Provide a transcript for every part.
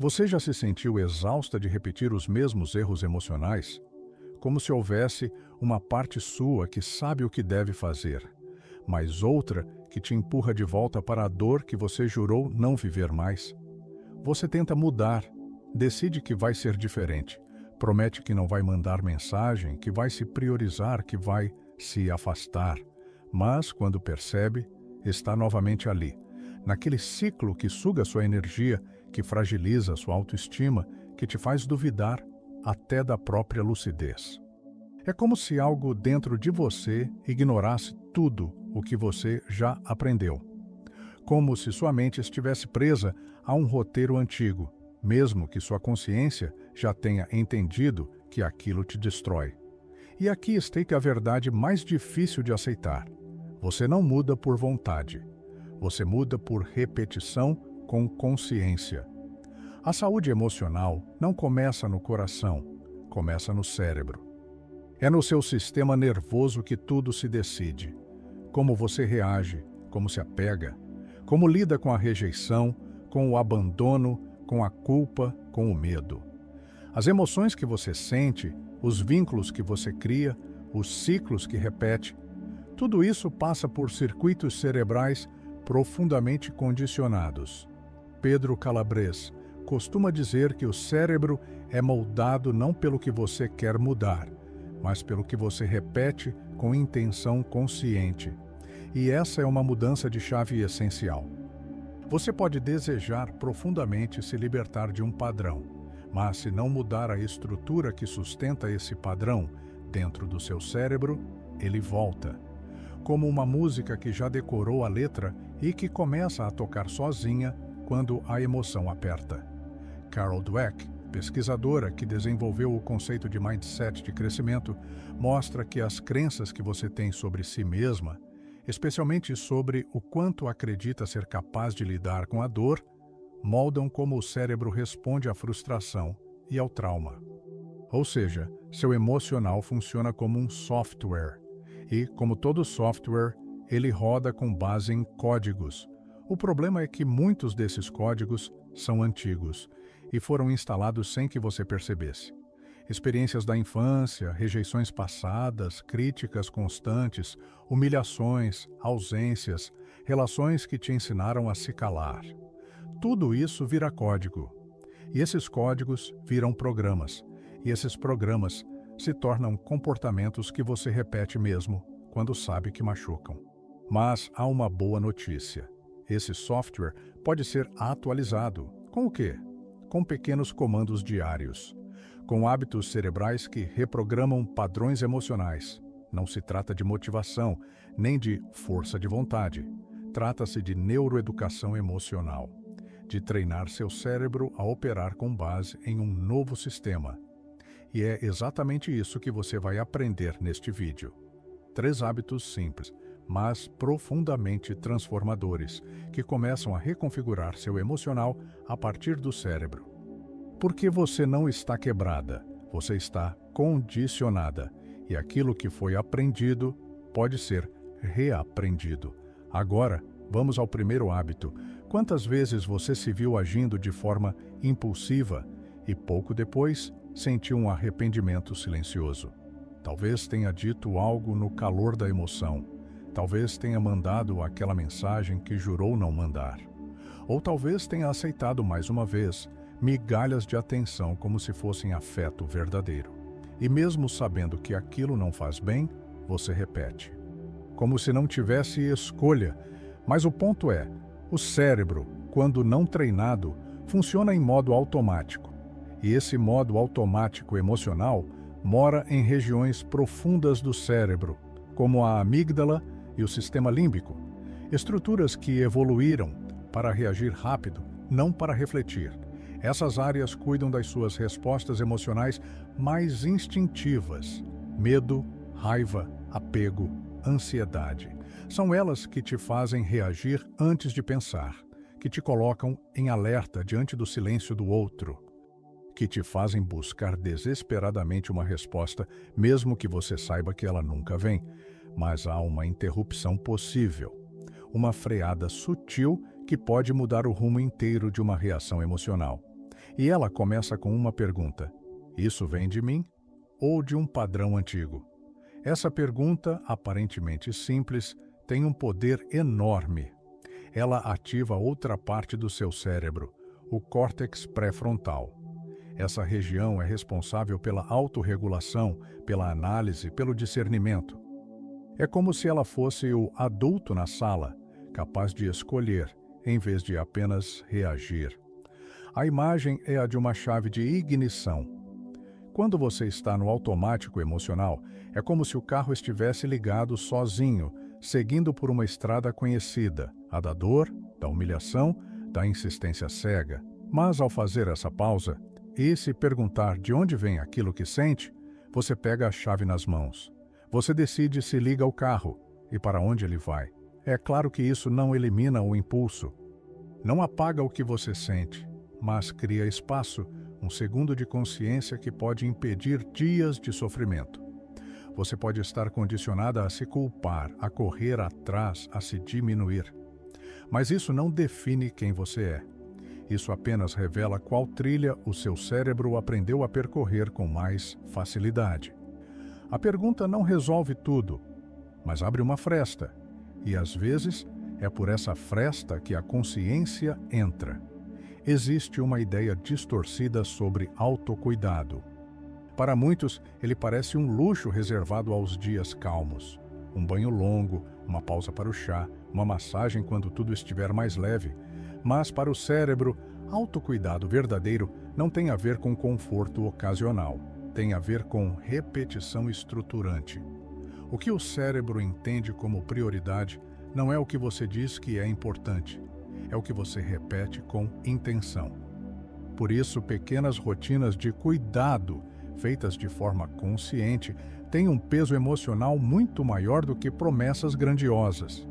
Você já se sentiu exausta de repetir os mesmos erros emocionais? Como se houvesse uma parte sua que sabe o que deve fazer, mas outra que te empurra de volta para a dor que você jurou não viver mais. Você tenta mudar, decide que vai ser diferente, promete que não vai mandar mensagem, que vai se priorizar, que vai se afastar, mas quando percebe, está novamente ali, naquele ciclo que suga sua energia, que fragiliza sua autoestima, que te faz duvidar até da própria lucidez. É como se algo dentro de você ignorasse tudo o que você já aprendeu. Como se sua mente estivesse presa a um roteiro antigo, mesmo que sua consciência já tenha entendido que aquilo te destrói. E aqui está a verdade mais difícil de aceitar. Você não muda por vontade. Você muda por repetição com consciência. A saúde emocional não começa no coração, começa no cérebro. É no seu sistema nervoso que tudo se decide. Como você reage, como se apega, como lida com a rejeição, com o abandono, com a culpa, com o medo. As emoções que você sente, os vínculos que você cria, os ciclos que repete, tudo isso passa por circuitos cerebrais profundamente condicionados. Pedro Calabres costuma dizer que o cérebro é moldado não pelo que você quer mudar, mas pelo que você repete com intenção consciente. E essa é uma mudança de chave essencial. Você pode desejar profundamente se libertar de um padrão, mas se não mudar a estrutura que sustenta esse padrão dentro do seu cérebro, ele volta. Como uma música que já decorou a letra e que começa a tocar sozinha quando a emoção aperta. Carol Dweck, pesquisadora que desenvolveu o conceito de mindset de crescimento, mostra que as crenças que você tem sobre si mesma, especialmente sobre o quanto acredita ser capaz de lidar com a dor, moldam como o cérebro responde à frustração e ao trauma. Ou seja, seu emocional funciona como um software. E, como todo software, ele roda com base em códigos. O problema é que muitos desses códigos são antigos e foram instalados sem que você percebesse. Experiências da infância, rejeições passadas, críticas constantes, humilhações, ausências, relações que te ensinaram a se calar. Tudo isso vira código. E esses códigos viram programas. E esses programas se tornam comportamentos que você repete mesmo quando sabe que machucam. Mas há uma boa notícia. Esse software pode ser atualizado. Com o quê? Com pequenos comandos diários. Com hábitos cerebrais que reprogramam padrões emocionais. Não se trata de motivação, nem de força de vontade. Trata-se de neuroeducação emocional. De treinar seu cérebro a operar com base em um novo sistema. E é exatamente isso que você vai aprender neste vídeo. 3 hábitos simples, mas profundamente transformadores, que começam a reconfigurar seu emocional a partir do cérebro. Porque você não está quebrada, você está condicionada, e aquilo que foi aprendido pode ser reaprendido. Agora, vamos ao primeiro hábito. Quantas vezes você se viu agindo de forma impulsiva e pouco depois sentiu um arrependimento silencioso? Talvez tenha dito algo no calor da emoção. Talvez tenha mandado aquela mensagem que jurou não mandar. Ou talvez tenha aceitado mais uma vez migalhas de atenção como se fossem afeto verdadeiro. E mesmo sabendo que aquilo não faz bem, você repete. Como se não tivesse escolha. Mas o ponto é, o cérebro, quando não treinado, funciona em modo automático. E esse modo automático emocional mora em regiões profundas do cérebro, como a amígdala e o sistema límbico. Estruturas que evoluíram para reagir rápido, não para refletir. Essas áreas cuidam das suas respostas emocionais mais instintivas: medo, raiva, apego, ansiedade. São elas que te fazem reagir antes de pensar, que te colocam em alerta diante do silêncio do outro, que te fazem buscar desesperadamente uma resposta, mesmo que você saiba que ela nunca vem. Mas há uma interrupção possível, uma freada sutil que pode mudar o rumo inteiro de uma reação emocional. E ela começa com uma pergunta: isso vem de mim ou de um padrão antigo? Essa pergunta, aparentemente simples, tem um poder enorme. Ela ativa outra parte do seu cérebro, o córtex pré-frontal. Essa região é responsável pela autorregulação, pela análise, pelo discernimento. É como se ela fosse o adulto na sala, capaz de escolher, em vez de apenas reagir. A imagem é a de uma chave de ignição. Quando você está no automático emocional, é como se o carro estivesse ligado sozinho, seguindo por uma estrada conhecida, a da dor, da humilhação, da insistência cega. Mas ao fazer essa pausa e se perguntar de onde vem aquilo que sente, você pega a chave nas mãos. Você decide se liga ao carro e para onde ele vai. É claro que isso não elimina o impulso, não apaga o que você sente, mas cria espaço, um segundo de consciência que pode impedir dias de sofrimento. Você pode estar condicionada a se culpar, a correr atrás, a se diminuir. Mas isso não define quem você é. Isso apenas revela qual trilha o seu cérebro aprendeu a percorrer com mais facilidade. A pergunta não resolve tudo, mas abre uma fresta. E às vezes é por essa fresta que a consciência entra. Existe uma ideia distorcida sobre autocuidado. Para muitos, ele parece um luxo reservado aos dias calmos. Um banho longo, uma pausa para o chá, uma massagem quando tudo estiver mais leve. Mas para o cérebro, autocuidado verdadeiro não tem a ver com conforto ocasional. Tem a ver com repetição estruturante. O que o cérebro entende como prioridade não é o que você diz que é importante. É o que você repete com intenção. Por isso, pequenas rotinas de cuidado feitas de forma consciente, têm um peso emocional muito maior do que promessas grandiosas.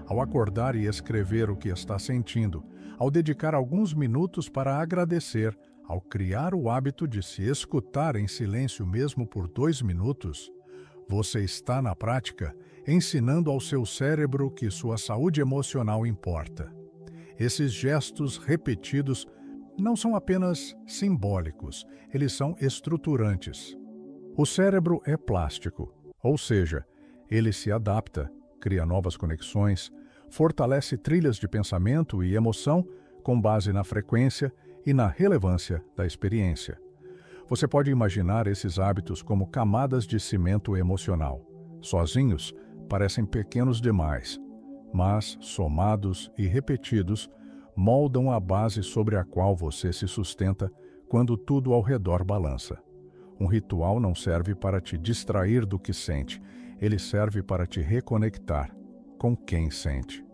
Ao acordar e escrever o que está sentindo, ao dedicar alguns minutos para agradecer, ao criar o hábito de se escutar em silêncio mesmo por 2 minutos, você está, na prática, ensinando ao seu cérebro que sua saúde emocional importa. Esses gestos repetidos não são apenas simbólicos, eles são estruturantes. O cérebro é plástico, ou seja, ele se adapta, cria novas conexões, fortalece trilhas de pensamento e emoção com base na frequência e na relevância da experiência. Você pode imaginar esses hábitos como camadas de cimento emocional. Sozinhos, parecem pequenos demais, mas, somados e repetidos, moldam a base sobre a qual você se sustenta quando tudo ao redor balança. Um ritual não serve para te distrair do que sente, ele serve para te reconectar com quem sente.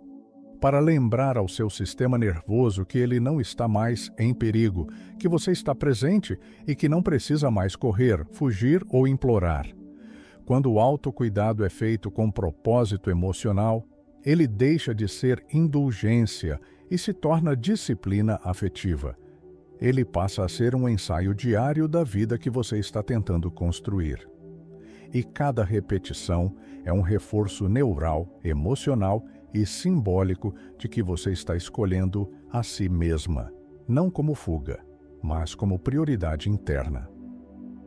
Para lembrar ao seu sistema nervoso que ele não está mais em perigo, que você está presente e que não precisa mais correr, fugir ou implorar. Quando o autocuidado é feito com propósito emocional, ele deixa de ser indulgência e se torna disciplina afetiva. Ele passa a ser um ensaio diário da vida que você está tentando construir. E cada repetição é um reforço neural, emocional e simbólico de que você está escolhendo a si mesma, não como fuga, mas como prioridade interna.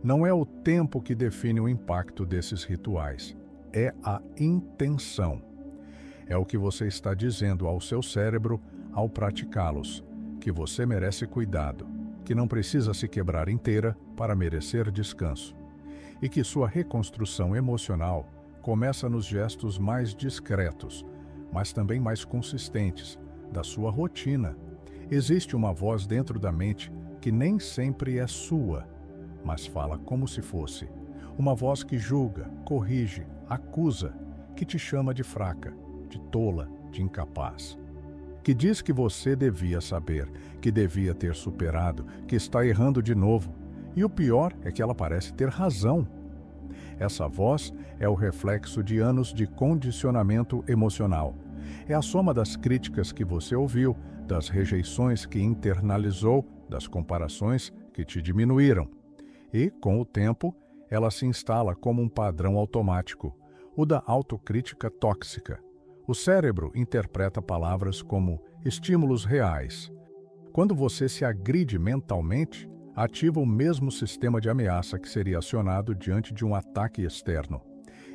Não é o tempo que define o impacto desses rituais, é a intenção. É o que você está dizendo ao seu cérebro ao praticá-los, que você merece cuidado, que não precisa se quebrar inteira para merecer descanso, e que sua reconstrução emocional começa nos gestos mais discretos, mas também mais consistentes, da sua rotina. Existe uma voz dentro da mente que nem sempre é sua, mas fala como se fosse. Uma voz que julga, corrige, acusa, que te chama de fraca, de tola, de incapaz. Que diz que você devia saber, que devia ter superado, que está errando de novo. E o pior é que ela parece ter razão. Essa voz é o reflexo de anos de condicionamento emocional. É a soma das críticas que você ouviu, das rejeições que internalizou, das comparações que te diminuíram. E, com o tempo, ela se instala como um padrão automático, o da autocrítica tóxica. O cérebro interpreta palavras como estímulos reais. Quando você se agride mentalmente, ativa o mesmo sistema de ameaça que seria acionado diante de um ataque externo.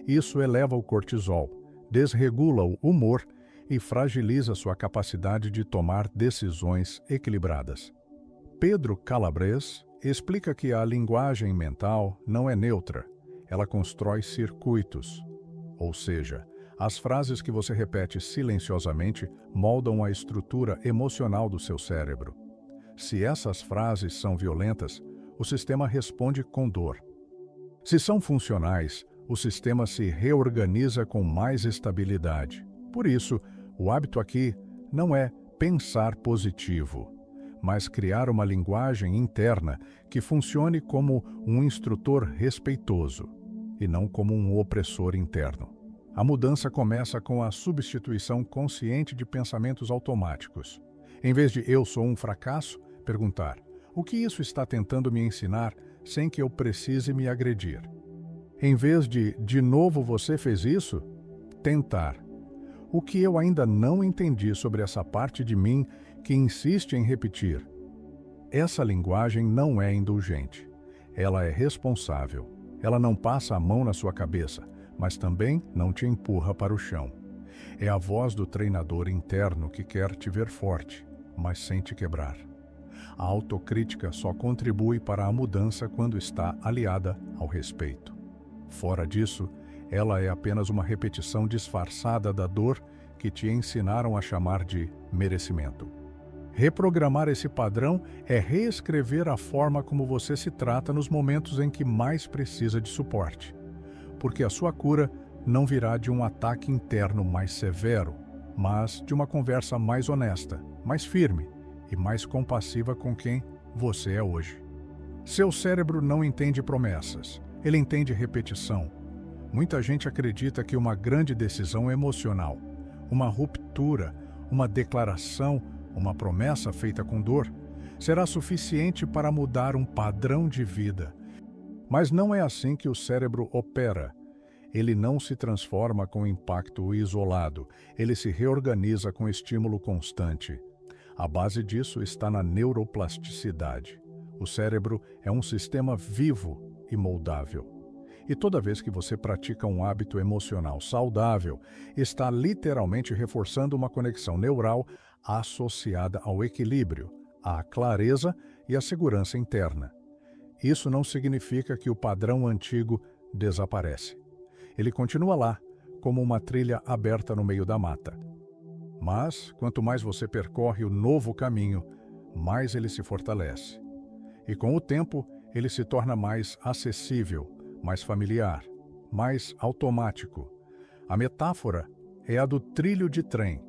Isso eleva o cortisol, desregula o humor e fragiliza sua capacidade de tomar decisões equilibradas. Pedro Calabres explica que a linguagem mental não é neutra, ela constrói circuitos. Ou seja, as frases que você repete silenciosamente moldam a estrutura emocional do seu cérebro. Se essas frases são violentas, o sistema responde com dor. Se são funcionais, o sistema se reorganiza com mais estabilidade. Por isso, o hábito aqui não é pensar positivo, mas criar uma linguagem interna que funcione como um instrutor respeitoso e não como um opressor interno. A mudança começa com a substituição consciente de pensamentos automáticos. Em vez de "eu sou um fracasso", perguntar "o que isso está tentando me ensinar sem que eu precise me agredir?". Em vez de novo você fez isso?", tentar "o que eu ainda não entendi sobre essa parte de mim que insiste em repetir?". Essa linguagem não é indulgente. Ela é responsável. Ela não passa a mão na sua cabeça, mas também não te empurra para o chão. É a voz do treinador interno que quer te ver forte, mas sem te quebrar. A autocrítica só contribui para a mudança quando está aliada ao respeito. Fora disso, ela é apenas uma repetição disfarçada da dor que te ensinaram a chamar de merecimento. Reprogramar esse padrão é reescrever a forma como você se trata nos momentos em que mais precisa de suporte. Porque a sua cura não virá de um ataque interno mais severo, mas de uma conversa mais honesta, mais firme e mais compassiva com quem você é hoje. Seu cérebro não entende promessas, ele entende repetição. Muita gente acredita que uma grande decisão emocional, uma ruptura, uma declaração, uma promessa feita com dor, será suficiente para mudar um padrão de vida. Mas não é assim que o cérebro opera. Ele não se transforma com impacto isolado, ele se reorganiza com estímulo constante. A base disso está na neuroplasticidade. O cérebro é um sistema vivo e moldável. E toda vez que você pratica um hábito emocional saudável, está literalmente reforçando uma conexão neural associada ao equilíbrio, à clareza e à segurança interna. Isso não significa que o padrão antigo desaparece. Ele continua lá, como uma trilha aberta no meio da mata. Mas, quanto mais você percorre o novo caminho, mais ele se fortalece. E com o tempo, ele se torna mais acessível, mais familiar, mais automático. A metáfora é a do trilho de trem.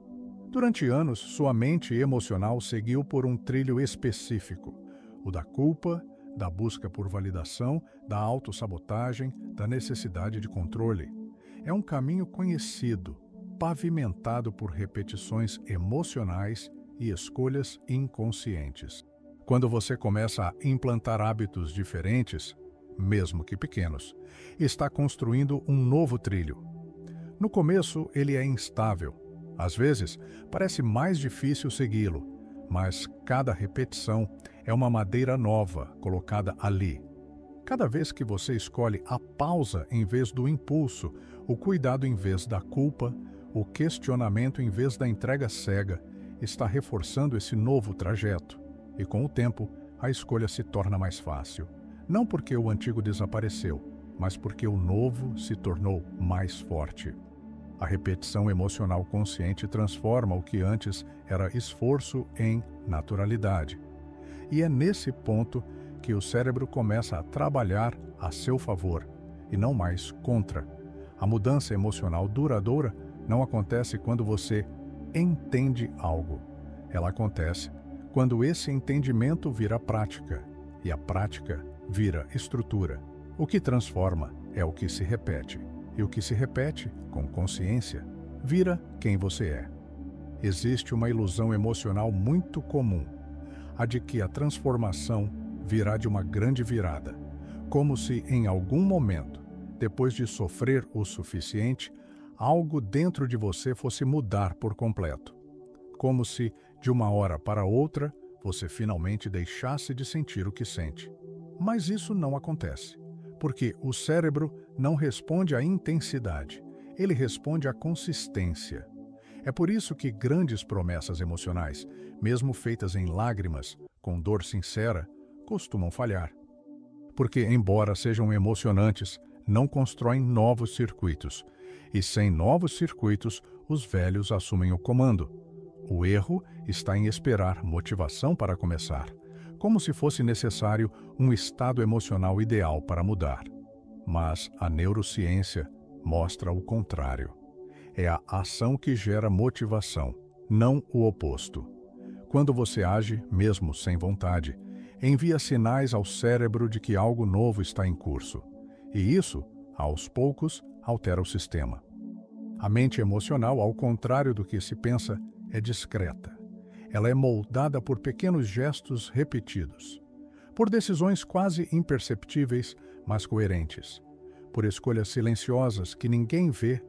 Durante anos, sua mente emocional seguiu por um trilho específico, o da culpa, da busca por validação, da autossabotagem, da necessidade de controle. É um caminho conhecido, pavimentado por repetições emocionais e escolhas inconscientes. Quando você começa a implantar hábitos diferentes, mesmo que pequenos, está construindo um novo trilho. No começo, ele é instável. Às vezes, parece mais difícil segui-lo, mas cada repetição é uma madeira nova colocada ali. Cada vez que você escolhe a pausa em vez do impulso, o cuidado em vez da culpa, o questionamento em vez da entrega cega, está reforçando esse novo trajeto. E com o tempo, a escolha se torna mais fácil. Não porque o antigo desapareceu, mas porque o novo se tornou mais forte. A repetição emocional consciente transforma o que antes era esforço em naturalidade. E é nesse ponto que o cérebro começa a trabalhar a seu favor e não mais contra. A mudança emocional duradoura não acontece quando você entende algo. Ela acontece quando esse entendimento vira prática e a prática vira estrutura. O que transforma é o que se repete. E o que se repete, com consciência, vira quem você é. Existe uma ilusão emocional muito comum, a de que a transformação virá de uma grande virada, como se em algum momento, depois de sofrer o suficiente, algo dentro de você fosse mudar por completo. Como se, de uma hora para outra, você finalmente deixasse de sentir o que sente. Mas isso não acontece, porque o cérebro não responde à intensidade, ele responde à consistência. É por isso que grandes promessas emocionais, mesmo feitas em lágrimas, com dor sincera, costumam falhar. Porque, embora sejam emocionantes, não constroem novos circuitos. E sem novos circuitos, os velhos assumem o comando. O erro está em esperar motivação para começar, como se fosse necessário um estado emocional ideal para mudar. Mas a neurociência mostra o contrário. É a ação que gera motivação, não o oposto. Quando você age, mesmo sem vontade, envia sinais ao cérebro de que algo novo está em curso. E isso, aos poucos, altera o sistema. A mente emocional, ao contrário do que se pensa, é discreta. Ela é moldada por pequenos gestos repetidos, por decisões quase imperceptíveis, mas coerentes, por escolhas silenciosas que ninguém vê,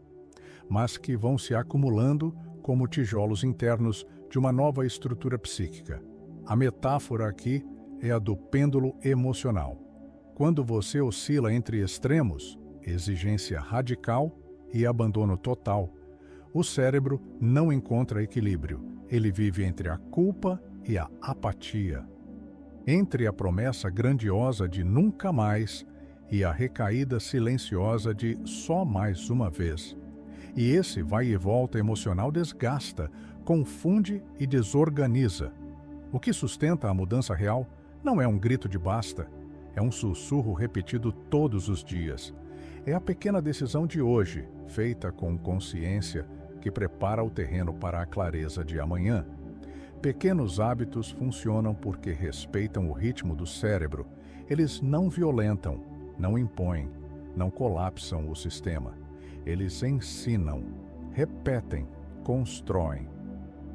mas que vão se acumulando como tijolos internos de uma nova estrutura psíquica. A metáfora aqui é a do pêndulo emocional. Quando você oscila entre extremos, exigência radical e abandono total, o cérebro não encontra equilíbrio. Ele vive entre a culpa e a apatia, entre a promessa grandiosa de nunca mais e a recaída silenciosa de só mais uma vez. E esse vai e volta emocional desgasta, confunde e desorganiza. O que sustenta a mudança real não é um grito de basta, é um sussurro repetido todos os dias. É a pequena decisão de hoje, feita com consciência, que prepara o terreno para a clareza de amanhã. Pequenos hábitos funcionam porque respeitam o ritmo do cérebro. Eles não violentam, não impõem, não colapsam o sistema. Eles ensinam, repetem, constroem.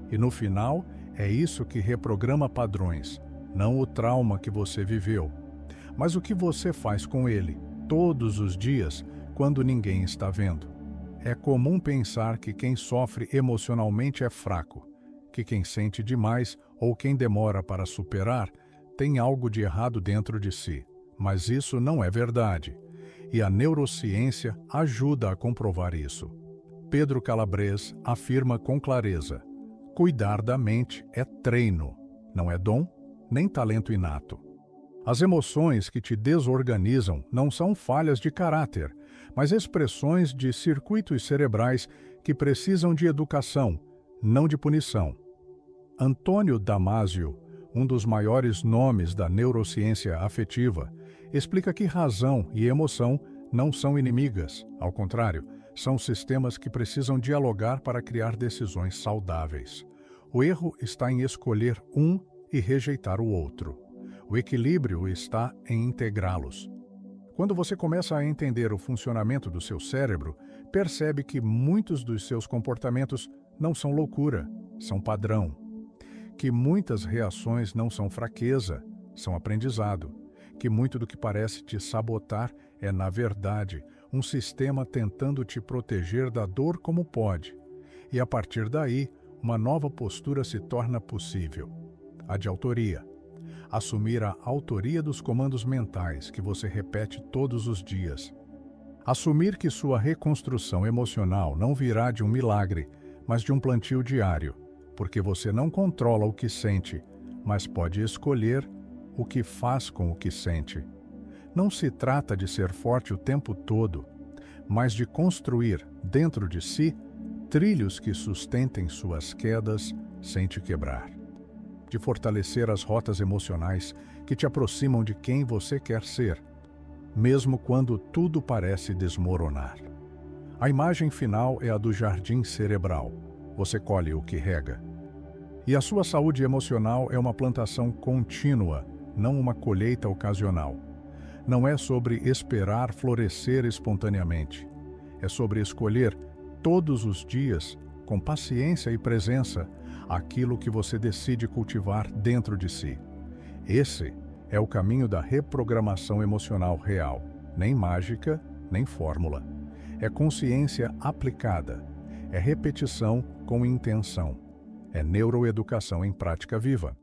E no final, é isso que reprograma padrões, não o trauma que você viveu, mas o que você faz com ele, todos os dias, quando ninguém está vendo. É comum pensar que quem sofre emocionalmente é fraco, que quem sente demais ou quem demora para superar tem algo de errado dentro de si. Mas isso não é verdade. E a neurociência ajuda a comprovar isso. Pedro Calabres afirma com clareza: cuidar da mente é treino, não é dom, nem talento inato. As emoções que te desorganizam não são falhas de caráter, mas expressões de circuitos cerebrais que precisam de educação, não de punição. Antônio Damasio, um dos maiores nomes da neurociência afetiva, explica que razão e emoção não são inimigas, ao contrário, são sistemas que precisam dialogar para criar decisões saudáveis. O erro está em escolher um e rejeitar o outro. O equilíbrio está em integrá-los. Quando você começa a entender o funcionamento do seu cérebro, percebe que muitos dos seus comportamentos não são loucura, são padrão. Que muitas reações não são fraqueza, são aprendizado. Que muito do que parece te sabotar é, na verdade, um sistema tentando te proteger da dor como pode. E a partir daí, uma nova postura se torna possível. A de autoria. Assumir a autoria dos comandos mentais que você repete todos os dias. Assumir que sua reconstrução emocional não virá de um milagre, mas de um plantio diário, porque você não controla o que sente, mas pode escolher o que faz com o que sente. Não se trata de ser forte o tempo todo, mas de construir, dentro de si, trilhos que sustentem suas quedas sem te quebrar. De fortalecer as rotas emocionais que te aproximam de quem você quer ser, mesmo quando tudo parece desmoronar. A imagem final é a do jardim cerebral. Você colhe o que rega. E a sua saúde emocional é uma plantação contínua, não uma colheita ocasional. Não é sobre esperar florescer espontaneamente. É sobre escolher todos os dias, com paciência e presença, aquilo que você decide cultivar dentro de si. Esse é o caminho da reprogramação emocional real, nem mágica, nem fórmula. É consciência aplicada, é repetição com intenção, é neuroeducação em prática viva.